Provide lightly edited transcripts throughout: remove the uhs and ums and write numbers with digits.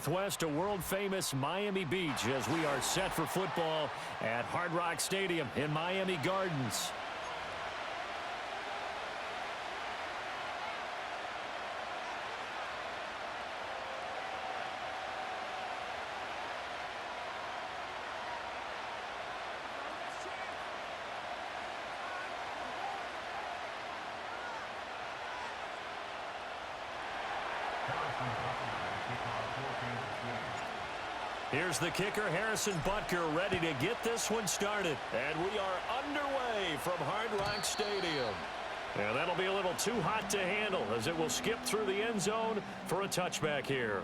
Northwest to world-famous Miami Beach as we are set for football at Hard Rock Stadium in Miami Gardens. Here's the kicker, Harrison Butker, ready to get this one started. And we are underway from Hard Rock Stadium. And that'll be a little too hot to handle as it will skip through the end zone for a touchback here.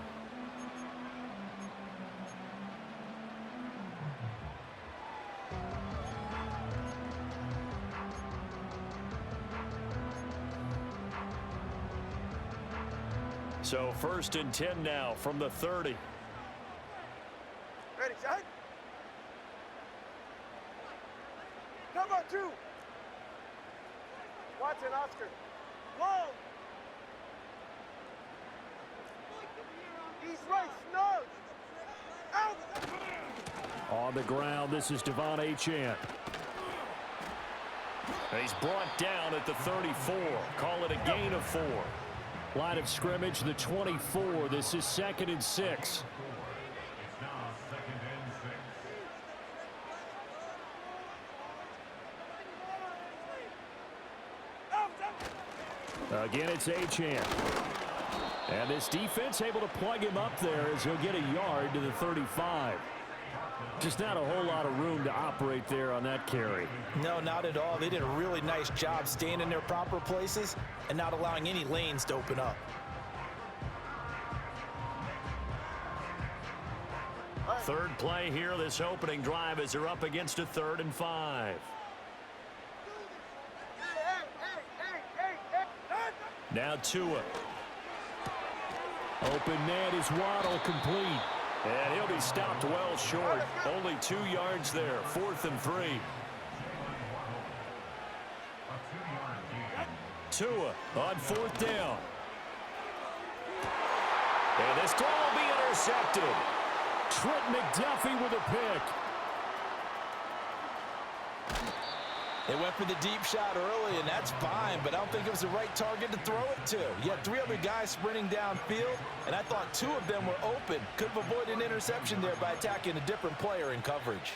So 1st and 10 now from the 30. Ready, son? Number 2. Watson, Oscar. Long. He's right, snug. Out. On the ground, this is Devon Achane. He's brought down at the 34. Call it a gain of 4. Line of scrimmage, the 24. This is 2nd and 6. Again, it's Achane. And this defense able to plug him up there as he'll get a yard to the 35. Just not a whole lot of room to operate there on that carry. No, not at all. They did a really nice job staying in their proper places and not allowing any lanes to open up. Third play here, this opening drive as they're up against a 3rd and 5. Now Tua. Open man is Waddle, complete. And he'll be stopped well short. Only 2 yards there. 4th and 3. Tua on 4th down. And this throw will be intercepted. Trent McDuffie with a pick. They went for the deep shot early, and that's fine, but I don't think it was the right target to throw it to. You had 3 other guys sprinting downfield, and I thought 2 of them were open. Could have avoided an interception there by attacking a different player in coverage.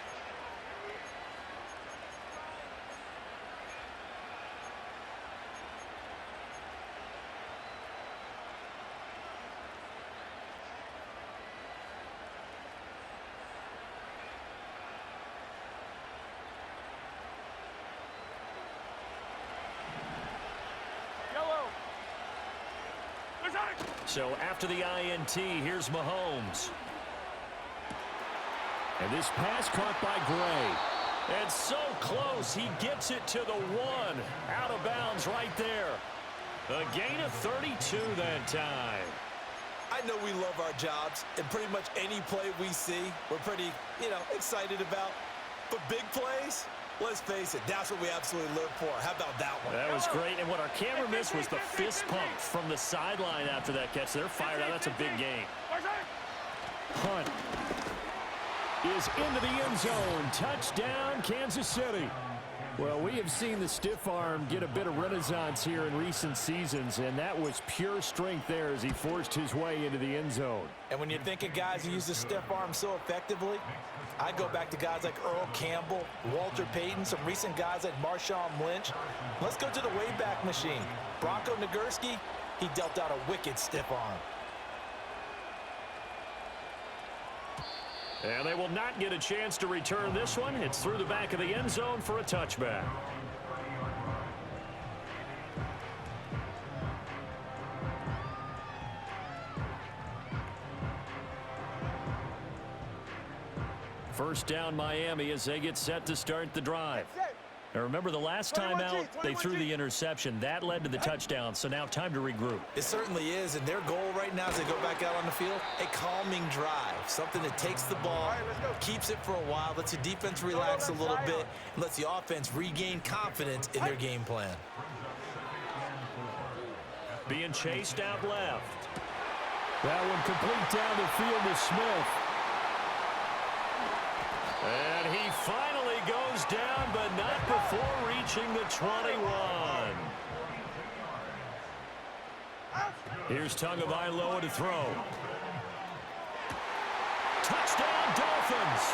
So after the INT, here's Mahomes. And this pass caught by Gray. And so close, he gets it to the 1. Out of bounds right there. A gain of 32 that time. I know we love our jobs, and pretty much any play we see, we're pretty, excited about. But big plays, let's face it, that's what we absolutely live for. How about that one? That was great. And what our camera missed was the fist pump from the sideline after that catch. They're fired out. That's a big game. Hunt is into the end zone. Touchdown, Kansas City. Well, we have seen the stiff arm get a bit of renaissance here in recent seasons, and that was pure strength there as he forced his way into the end zone. And when you think of guys who use the stiff arm so effectively, I go back to guys like Earl Campbell, Walter Payton, some recent guys like Marshawn Lynch. Let's go to the Wayback Machine. Bronco Nagurski, he dealt out a wicked stiff arm. And they will not get a chance to return this one. It's through the back of the end zone for a touchback. First down Miami as they get set to start the drive. Now remember, the last time out, they threw the interception. That led to the touchdown, so now time to regroup. It certainly is, and their goal right now as they go back out on the field, a calming drive, something that takes the ball, keeps it for a while, lets the defense relax a little bit, and lets the offense regain confidence in their game plan. Being chased out left. That one complete down the field to Smith. And he finally goes down, but not before reaching the 21. Here's Tagovailoa to throw. Touchdown, Dolphins.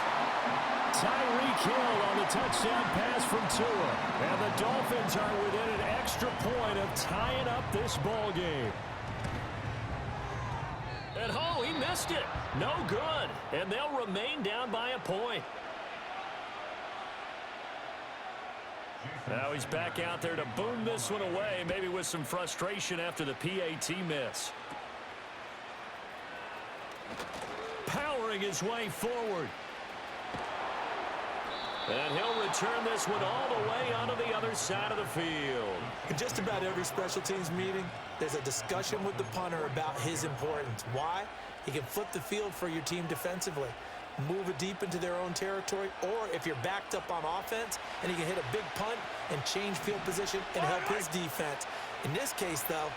Tyreek Hill on the touchdown pass from Tua. And the Dolphins are within an extra point of tying up this ball game. And oh, he missed it. No good. And they'll remain down by a point. Now he's back out there to boom this one away, maybe with some frustration after the PAT miss. Powering his way forward. And he'll return this one all the way onto the other side of the field. In just about every special teams meeting, there's a discussion with the punter about his importance. Why? He can flip the field for your team defensively, move it deep into their own territory, or if you're backed up on offense, and he can hit a big punt and change field position and help his defense. In this case, though,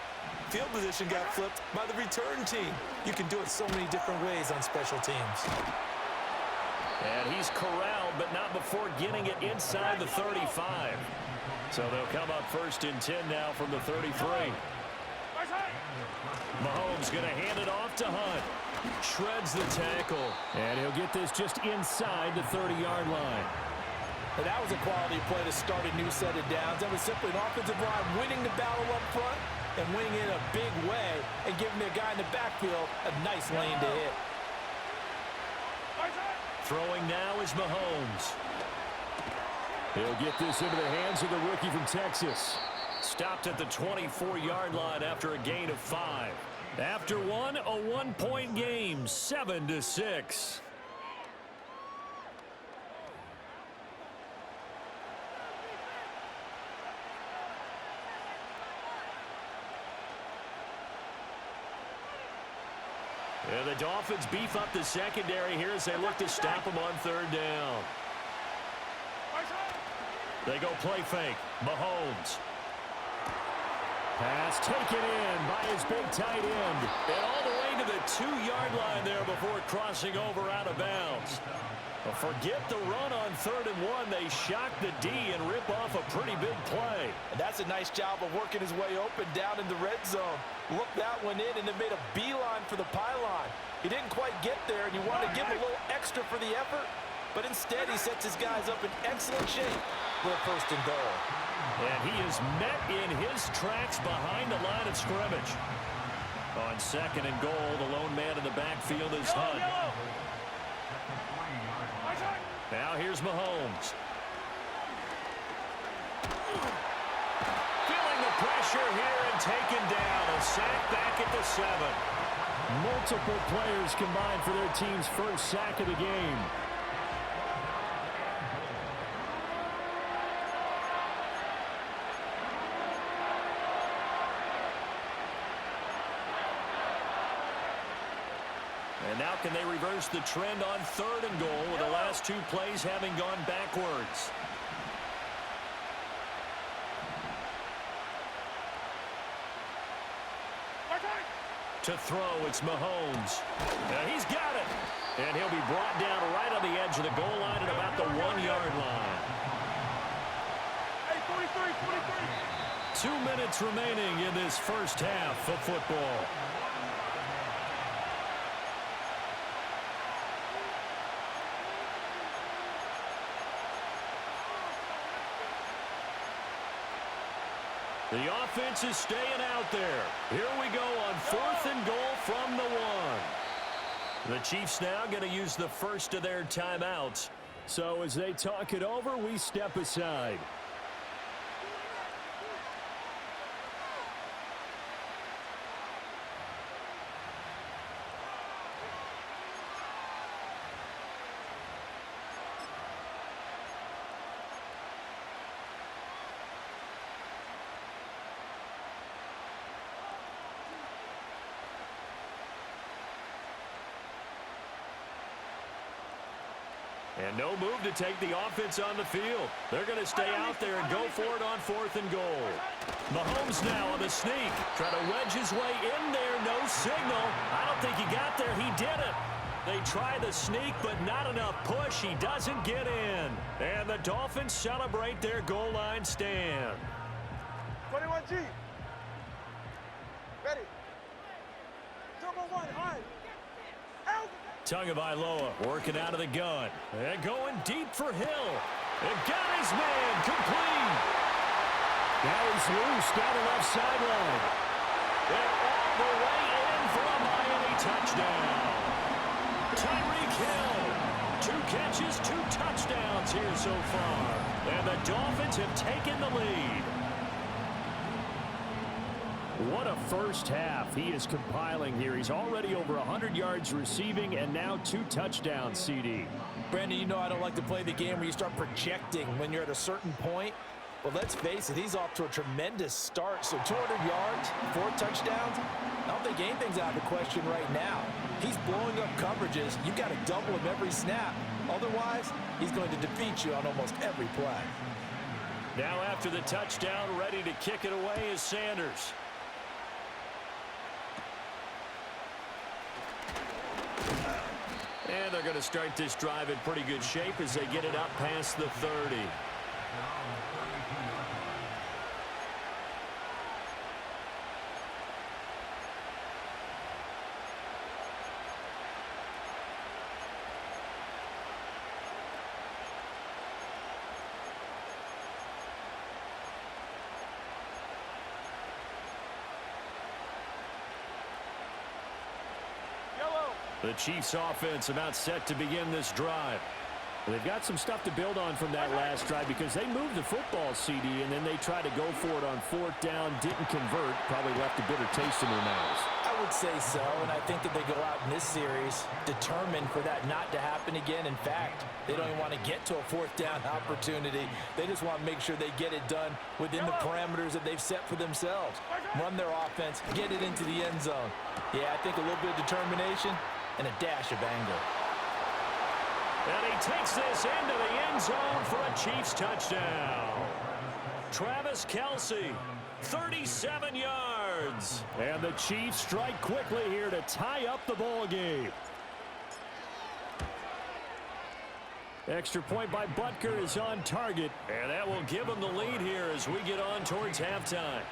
field position got flipped by the return team. You can do it so many different ways on special teams. And he's corralled, but not before getting it inside the 35. So they'll come up 1st and 10 now from the 33. Mahomes going to hand it off to Hunt. Shreds the tackle. And he'll get this just inside the 30-yard line. But that was a quality play to start a new set of downs. That was simply an offensive line winning the battle up front and winning in a big way and giving the guy in the backfield a nice lane to hit. Throwing now is Mahomes. He'll get this into the hands of the rookie from Texas. Stopped at the 24-yard line after a gain of 5. After one, a 1-point game, 7-6. And the Dolphins beef up the secondary here as they look to stop him on 3rd down. They go play fake. Mahomes. Pass taken in by his big tight end. And all the way to the 2-yard line there before crossing over out of bounds. Well, forget the run on 3rd and 1. They shock the D and rip off a pretty big play. And that's a nice job of working his way open down in the red zone. Looked that one in and then made a beeline for the pylon. He didn't quite get there, and you want to give him a little extra for the effort. But instead, he sets his guys up in excellent shape for a 1st and goal. And he is met in his tracks behind the line of scrimmage. On 2nd and goal, the lone man in the backfield is Hunt. Now here's Mahomes. Feeling the pressure here and taken down. A sack back at the 7. Multiple players combined for their team's first sack of the game. And now can they reverse the trend on 3rd and goal with the last 2 plays having gone backwards? To throw, it's Mahomes. Now he's got it. And he'll be brought down right on the edge of the goal line at about the 1-yard line. Hey, 43, 2 minutes remaining in this first half of football. The offense is staying out there. Here we go on 4th and goal from the 1. The Chiefs now going to use the first of their timeouts. So as they talk it over, we step aside. And no move to take the offense on the field. They're going to stay out there and go for it on 4th and goal. Mahomes now on the sneak. Trying to wedge his way in there. No signal. I don't think he got there. He did it. They try the sneak, but not enough push. He doesn't get in. And the Dolphins celebrate their goal line stand. 21G. Ready. Turbo 1, high. Out. Tagovailoa working out of the gun. And going deep for Hill. And got his man complete. Now he's loose down the left sideline. And all the way in for a Miami touchdown. Tyreek Hill. 2 catches, 2 touchdowns here so far. And the Dolphins have taken the lead. What a first half he is compiling here. He's already over 100 yards receiving and now 2 touchdowns, CD. Brandon, you know I don't like to play the game where you start projecting when you're at a certain point. But let's face it, he's off to a tremendous start. So 200 yards, 4 touchdowns. I don't think anything's out of the question right now. He's blowing up coverages. You've got to double him every snap. Otherwise, he's going to defeat you on almost every play. Now after the touchdown, ready to kick it away is Sanders. And they're going to start this drive in pretty good shape as they get it up past the 30. The Chiefs offense about set to begin this drive. They've got some stuff to build on from that last drive because they moved the football, CD, and then they tried to go for it on 4th down, didn't convert, probably left a bitter taste in their mouths. I would say so, and I think that they go out in this series determined for that not to happen again. In fact, they don't even want to get to a 4th down opportunity. They just want to make sure they get it done within the parameters that they've set for themselves. Run their offense, get it into the end zone. Yeah, I think a little bit of determination and a dash of anger. And he takes this into the end zone for a Chiefs touchdown. Travis Kelce, 37 yards. And the Chiefs strike quickly here to tie up the ball game. Extra point by Butker is on target. And that will give them the lead here as we get on towards halftime.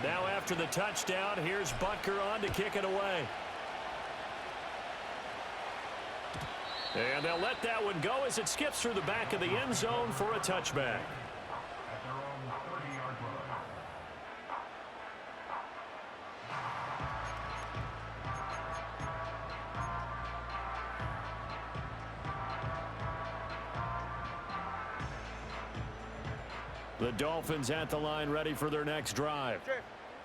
Now after the touchdown, here's Butker on to kick it away. And they'll let that one go as it skips through the back of the end zone for a touchback. The Dolphins at the line ready for their next drive.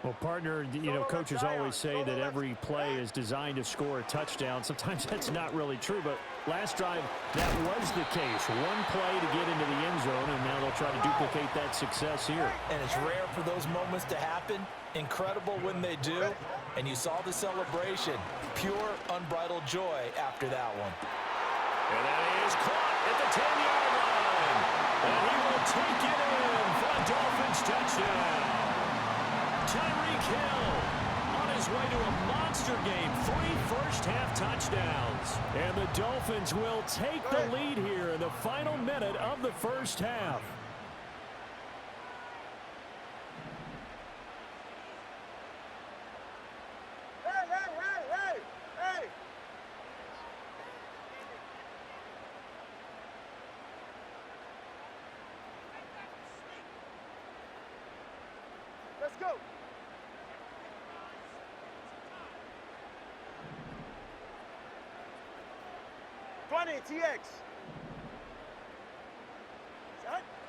Well, partner, you know, coaches always say that every play is designed to score a touchdown. Sometimes that's not really true, but last drive, that was the case. One play to get into the end zone, and now they'll try to duplicate that success here. And it's rare for those moments to happen. Incredible when they do. And you saw the celebration. Pure, unbridled joy after that one. And that is caught at the 10-yard line. And he will take it in for a Dolphins touchdown. Tyreek Hill on his way to a monster game. 3 first-half touchdowns. And the Dolphins will take the lead here in the final minute of the first half. Hey! Let's go. TX.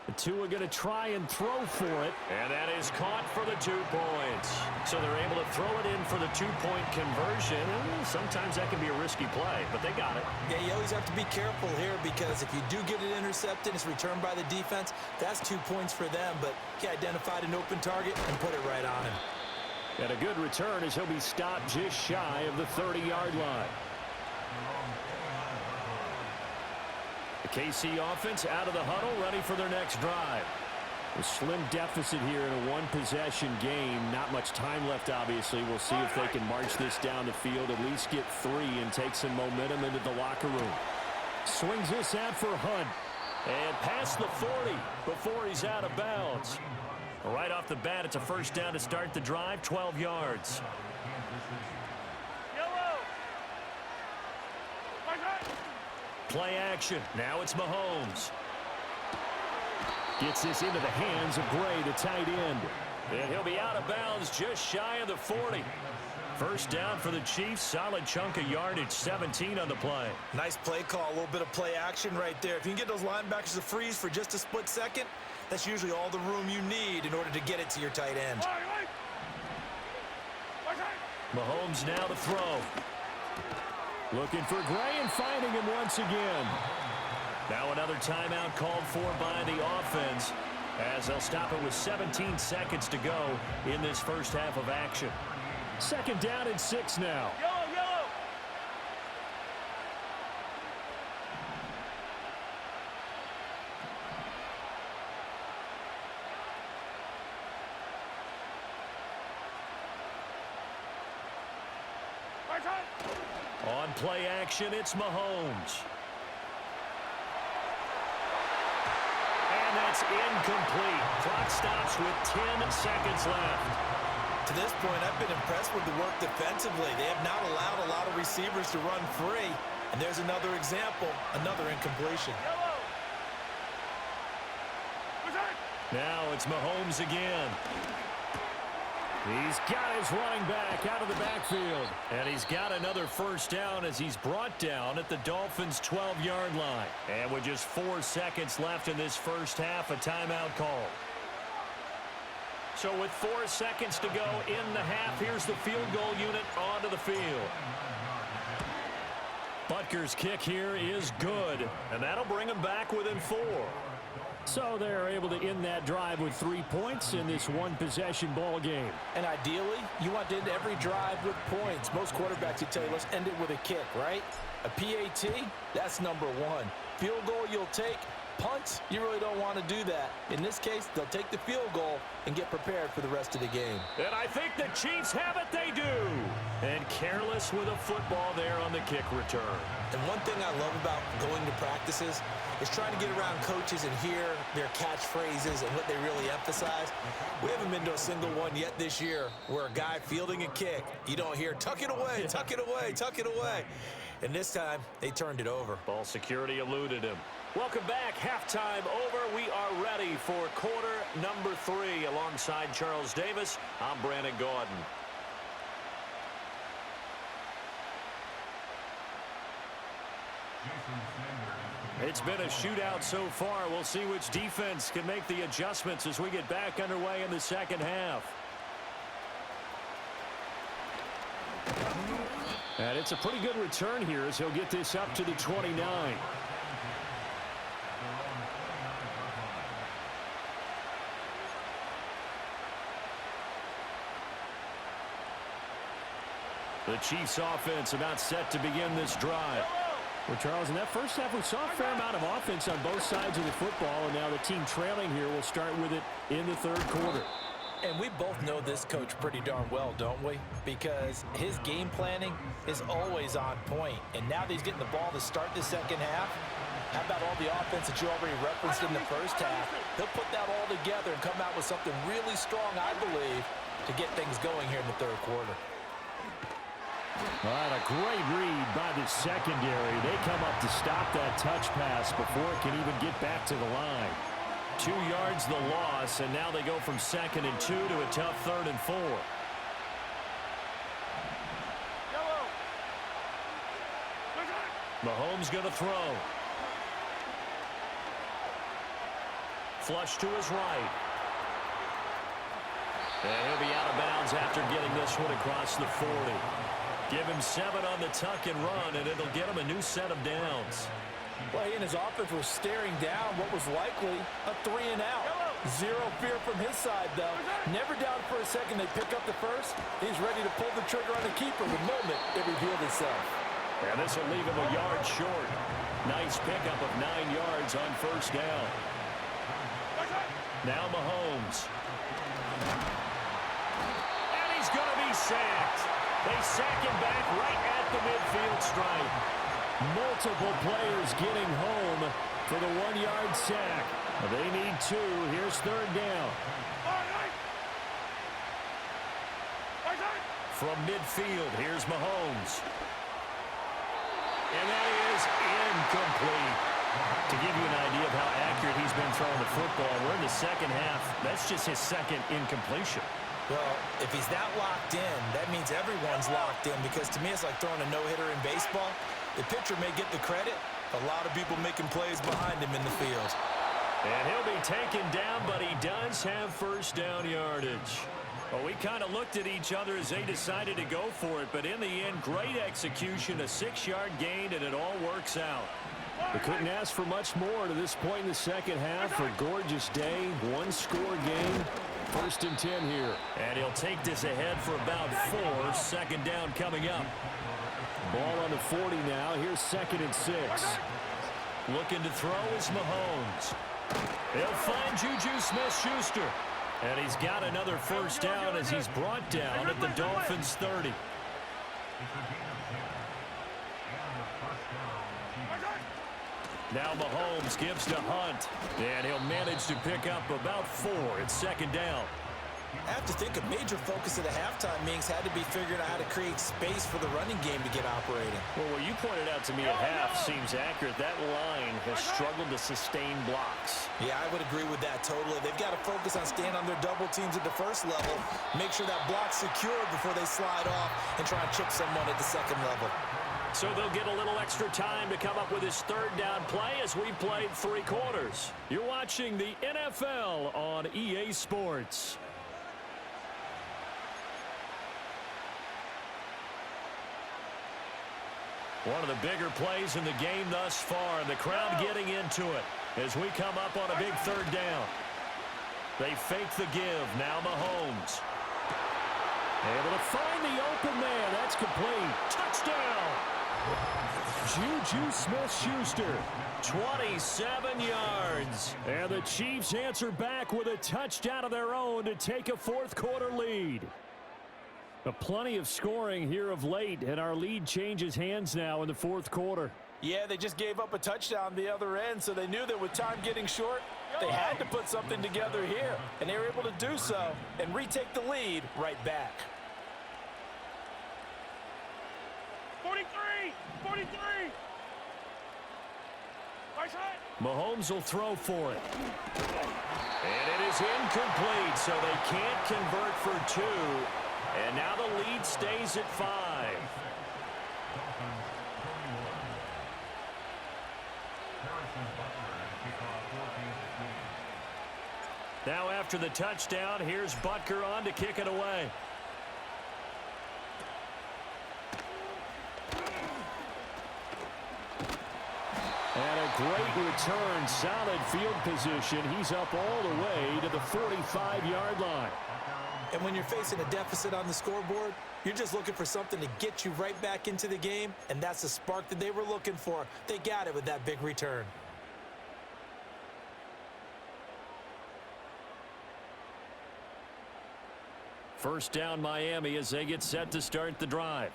The two are going to try and throw for it. And that is caught for the 2 points. So they're able to throw it in for the 2-point conversion. And sometimes that can be a risky play, but they got it. Yeah, you always have to be careful here because if you do get it intercepted, it's returned by the defense. That's 2 points for them, but he identified an open target and put it right on him. And a good return as he'll be stopped just shy of the 30-yard line. The KC offense out of the huddle, ready for their next drive. A slim deficit here in a one-possession game. Not much time left, obviously. We'll see if they can march this down the field, at least get 3 and take some momentum into the locker room. Swings this out for Hunt. And past the 40 before he's out of bounds. Right off the bat, it's a first down to start the drive, 12 yards. Play action. Now it's Mahomes. Gets this into the hands of Gray, the tight end. And he'll be out of bounds just shy of the 40. First down for the Chiefs. Solid chunk of yardage, 17 on the play. Nice play call, a little bit of play action right there. If you can get those linebackers to freeze for just a split second, that's usually all the room you need in order to get it to your tight end. Mahomes now to throw. Looking for Gray and finding him once again. Now another timeout called for by the offense as they'll stop it with 17 seconds to go in this first half of action. Second down and 6 now. Yellow. On play action, it's Mahomes. And that's incomplete. Clock stops with 10 seconds left. To this point, I've been impressed with the work defensively. They have not allowed a lot of receivers to run free. And there's another example, another incompletion. Now it's Mahomes again. He's got his running back out of the backfield. And he's got another first down as he's brought down at the Dolphins' 12-yard line. And with just 4 seconds left in this first half, a timeout call. So with 4 seconds to go in the half, here's the field goal unit onto the field. Butker's kick here is good, and that'll bring him back within 4. So they're able to end that drive with 3 points in this one-possession ball game. And ideally, you want to end every drive with points. Most quarterbacks would tell you, let's end it with a kick, right? A PAT, that's number 1. Field goal you'll take. Punts, you really don't want to do that. In this case, they'll take the field goal and get prepared for the rest of the game. And I think the Chiefs have it. They do. And careless with a football there on the kick return. And one thing I love about going to practices is trying to get around coaches and hear their catchphrases and what they really emphasize. We haven't been to a single one yet this year where a guy fielding a kick, you don't hear, tuck it away, tuck it away, tuck it away. And this time, they turned it over. Ball security eluded him. Welcome back. Halftime over. We are ready for quarter number 3. Alongside Charles Davis, I'm Brandon Gordon. It's been a shootout so far. We'll see which defense can make the adjustments as we get back underway in the second half. And it's a pretty good return here as he'll get this up to the 29. The Chiefs offense about set to begin this drive. Well, Charles, in that first half, we saw a fair amount of offense on both sides of the football, and now the team trailing here will start with it in the third quarter. And we both know this coach pretty darn well, don't we? Because his game planning is always on point. And now that he's getting the ball to start the second half, how about all the offense that you already referenced in the first half? He'll put that all together and come out with something really strong, I believe, to get things going here in the third quarter. All right, a great read by the secondary. They come up to stop that touch pass before it can even get back to the line. 2 yards the loss, and now they go from 2nd and 2 to a tough 3rd and 4. Mahomes going to throw. Flush to his right. And he'll be out of bounds after getting this one across the 40. Give him 7 on the tuck and run, and it'll get him a new set of downs. Well, he and his offense were staring down what was likely a 3 and out. Zero fear from his side, though. Never doubted for a second they pick up the first. He's ready to pull the trigger on the keeper the moment it revealed itself. And this will leave him a yard short. Nice pickup of 9 yards on first down. Now Mahomes. And he's going to be sacked. They sack him back right at the midfield stripe. Multiple players getting home for the 1-yard sack. They need 2. Here's third down. From midfield, here's Mahomes. And that is incomplete. To give you an idea of how accurate he's been throwing the football, we're in the second half. That's just his second incompletion. Well, if he's that locked in, that means everyone's locked in, because to me it's like throwing a no-hitter in baseball. The pitcher may get the credit. A lot of people making plays behind him in the field. And he'll be taken down, but he does have first down yardage. Well, we kind of looked at each other as they decided to go for it, but in the end, great execution, a 6-yard gain, and it all works out. We couldn't ask for much more to this point in the second half. A gorgeous day, 1-score game. First and 10 here. And he'll take this ahead for about 4. Second down coming up. Ball on the 40 now. Here's second and 6. Looking to throw is Mahomes. He'll find Juju Smith-Schuster. And he's got another first down as he's brought down at the Dolphins' 30. Now Mahomes gives to Hunt. And he'll manage to pick up about 4. It's second down. I have to think a major focus of the halftime meetings had to be figuring out how to create space for the running game to get operating. Well, what you pointed out to me at half seems accurate. That line has struggled to sustain blocks. Yeah, I would agree with that totally. They've got to focus on staying on their double teams at the first level, make sure that block's secure before they slide off and try and chip someone at the second level. So they'll get a little extra time to come up with his third down play as we played 3 quarters. You're watching the NFL on EA Sports. One of the bigger plays in the game thus far, and the crowd getting into it as we come up on a big third down. They fake the give. Now Mahomes. Able to find the open man. That's complete. Touchdown. Juju Smith-Schuster. 27 yards. And the Chiefs answer back with a touchdown of their own to take a fourth-quarter lead. Plenty of scoring here of late, and our lead changes hands now in the fourth quarter. Yeah, they just gave up a touchdown the other end, so they knew that with time getting short, they had to put something together here, and they were able to do so and retake the lead right back. 43! 43! Mahomes will throw for it. And it is incomplete, so they can't convert for 2. And now the lead stays at 5. Now after the touchdown, here's Butker on to kick it away. And a great return, solid field position. He's up all the way to the 45-yard line. And when you're facing a deficit on the scoreboard, you're just looking for something to get you right back into the game, and that's the spark that they were looking for. They got it with that big return. First down Miami as they get set to start the drive.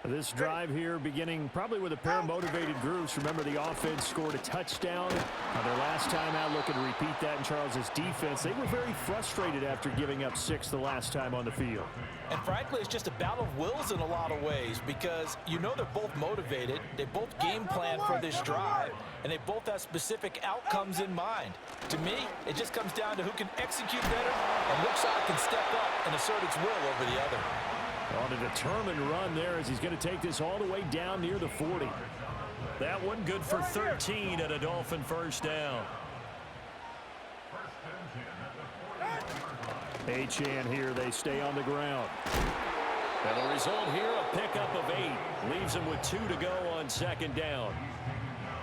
This drive here beginning probably with a pair of motivated groups. Remember, the offense scored a touchdown. Their last time out, looking to repeat that in Charles's defense. They were very frustrated after giving up 6 the last time on the field. And frankly, it's just a battle of wills in a lot of ways, because you know they're both motivated. They both game plan for this drive, and they both have specific outcomes in mind. To me, it just comes down to who can execute better and which side can step up and assert its will over the other. On a determined run there as he's going to take this all the way down near the 40. That one good for 13 at a Dolphin first down. Achane here, they stay on the ground. And the result here, a pickup of 8. Leaves him with 2 to go on second down.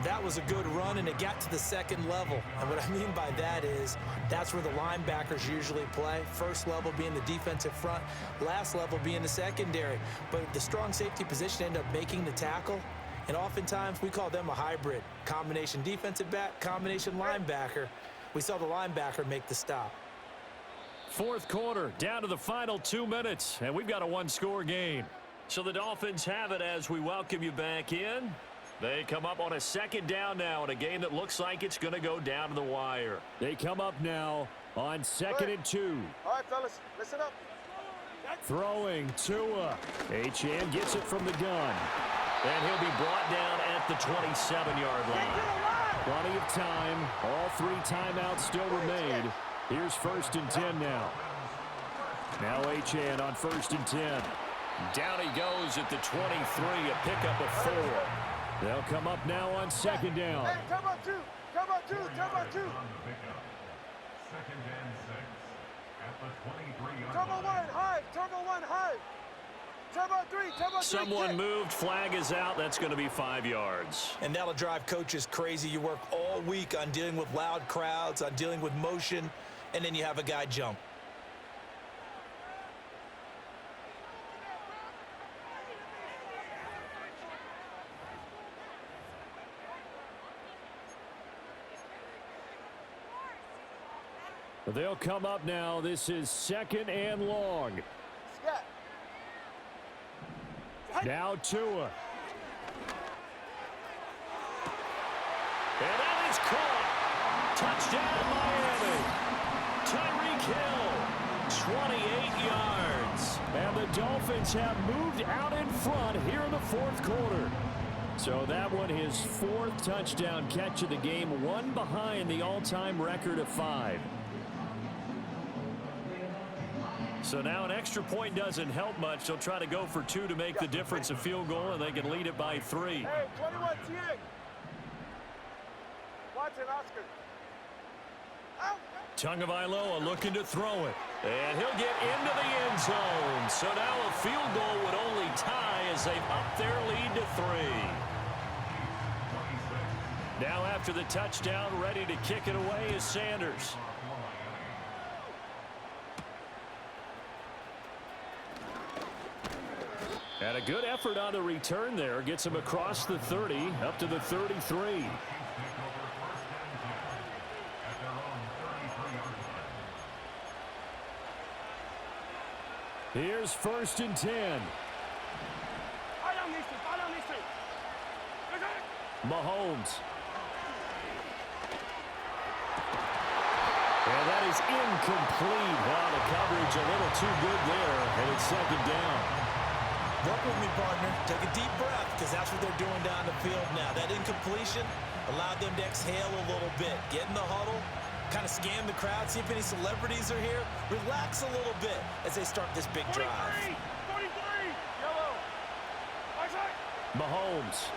That was a good run, and it got to the second level. And what I mean by that is that's where the linebackers usually play. First level being the defensive front, last level being the secondary. But the strong safety position ended up making the tackle, and oftentimes we call them a hybrid. Combination defensive back, combination linebacker. We saw the linebacker make the stop. Fourth quarter, down to the final 2 minutes, and we've got a one-score game. So the Dolphins have it as we welcome you back in. They come up on a second down now in a game that looks like it's going to go down to the wire. They come up now on 2nd and 2. All right, fellas, listen up. Throwing Tua. Achane gets it from the gun. And he'll be brought down at the 27-yard line. Plenty of time. All 3 timeouts still remain. Here's 1st and 10 now. Now Achane on 1st and 10. Down he goes at the 23, a pickup of 4. They'll come up now on 2nd down. Hey, come on, 2. Come on, 2. Come on, 2. 2nd and 6 at the 23-yard line. Turbo 1, high. Turbo 1, high. Turbo 3, turbo 3. Someone moved, flag is out. That's going to be 5 yards. And that'll drive coaches crazy. You work all week on dealing with loud crowds, on dealing with motion, and then you have a guy jump. They'll come up now. This is 2nd and long. Scat. Now Tua. And that is caught. Touchdown, Miami. Tyreek Hill, 28 yards. And the Dolphins have moved out in front here in the 4th quarter. So that one, his 4th touchdown catch of the game, one behind the all-time record of 5. So now an extra point doesn't help much. They'll try to go for 2 to make the difference a field goal, and they can lead it by 3. Hey, 21, TA. Watson, Oscar. Out. Tagovailoa looking to throw it. And he'll get into the end zone. So now a field goal would only tie as they've upped their lead to 3. Now after the touchdown, ready to kick it away is Sanders. And a good effort on the return there. Gets him across the 30, up to the 33. Here's 1st and 10. Mahomes. And that is incomplete. Wow, the coverage a little too good there, and it's 2nd down. Work with me, partner. Take a deep breath, because that's what they're doing down the field now. That incompletion allowed them to exhale a little bit. Get in the huddle, kind of scan the crowd, see if any celebrities are here. Relax a little bit as they start this big drive. 43, yellow. Mahomes.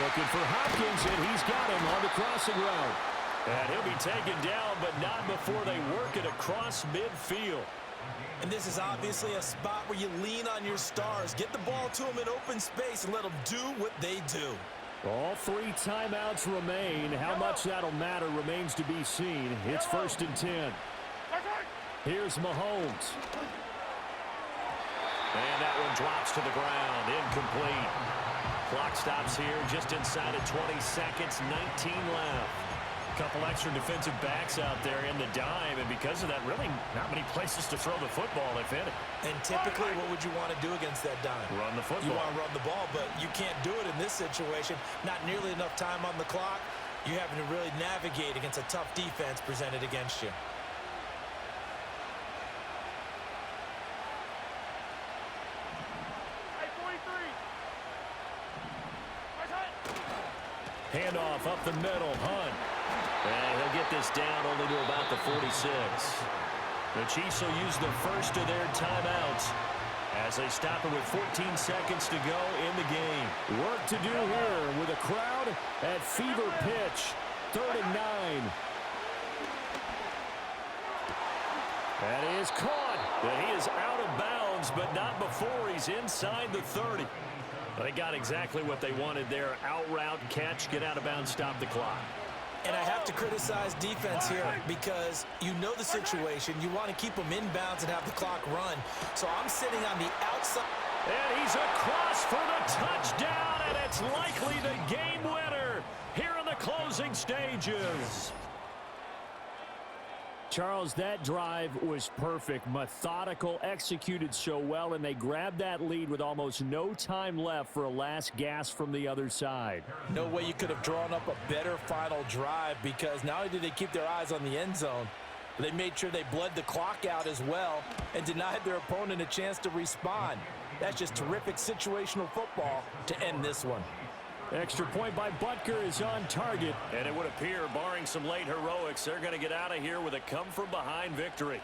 Looking for Hopkins, and he's got him on the crossing route. And he'll be taken down, but not before they work it across midfield. And this is obviously a spot where you lean on your stars. Get the ball to them in open space and let them do what they do. All 3 timeouts remain. How much that'll matter remains to be seen. It's 1st and 10. Here's Mahomes. And that one drops to the ground. Incomplete. Clock stops here just inside of 20 seconds. 19 left. Couple extra defensive backs out there in the dime, and because of that, really not many places to throw the football, if any. And typically, what would you want to do against that dime? Run the football. You want to run the ball, but you can't do it in this situation. Not nearly enough time on the clock. You're having to really navigate against a tough defense presented against you. Handoff up the middle, Hunt. And he'll get this down only to about the 46. The Chiefs will use the first of their timeouts as they stop it with 14 seconds to go in the game. Work to do here with a crowd at fever pitch. 3rd and 9. That is caught. And he is out of bounds, but not before he's inside the 30. They got exactly what they wanted there. Out route, catch, get out of bounds, stop the clock. And I have to criticize defense here because you know the situation. You want to keep them inbounds and have the clock run. So I'm sitting on the outside. And he's across for the touchdown, and it's likely the game winner here in the closing stages. Charles, that drive was perfect, methodical, executed so well, and they grabbed that lead with almost no time left for a last gasp from the other side. No way you could have drawn up a better final drive because not only did they keep their eyes on the end zone, but they made sure they bled the clock out as well and denied their opponent a chance to respond. That's just terrific situational football to end this one. Extra point by Butker is on target. And it would appear, barring some late heroics, they're going to get out of here with a come-from-behind victory.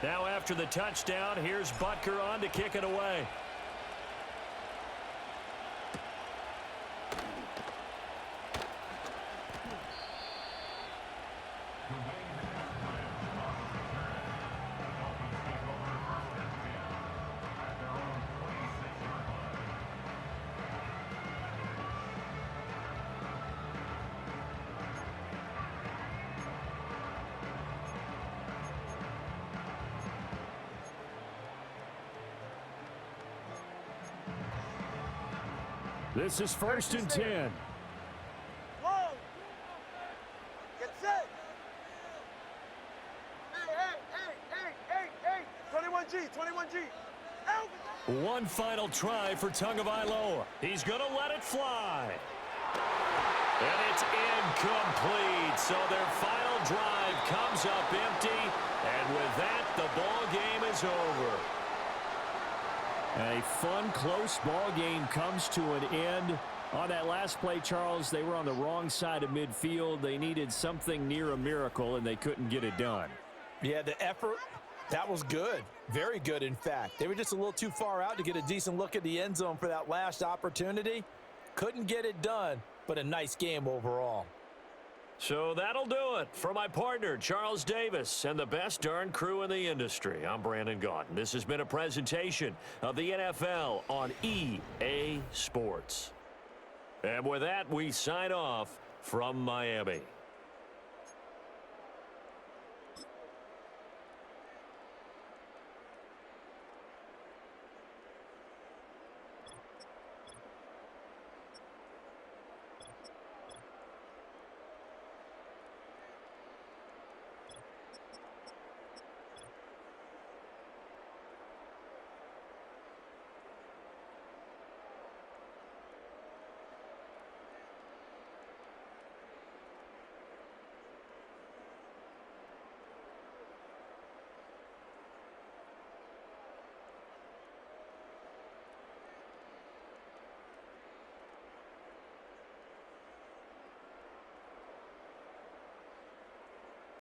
Now after the touchdown, here's Butker on to kick it away. This is 1st and 10. Long. Get set. Hey. 21G, 21G. Out. One final try for Tagovailoa. He's going to let it fly. And it's incomplete. So their final drive comes up empty. And with that, the ball game is over. A fun, close ball game comes to an end. On that last play, Charles, they were on the wrong side of midfield. They needed something near a miracle, and they couldn't get it done. Yeah, the effort, that was good. Very good, in fact. They were just a little too far out to get a decent look at the end zone for that last opportunity. Couldn't get it done, but a nice game overall. So that'll do it for my partner, Charles Davis, and the best darn crew in the industry. I'm Brandon Gaudin. This has been a presentation of the NFL on EA Sports. And with that, we sign off from Miami.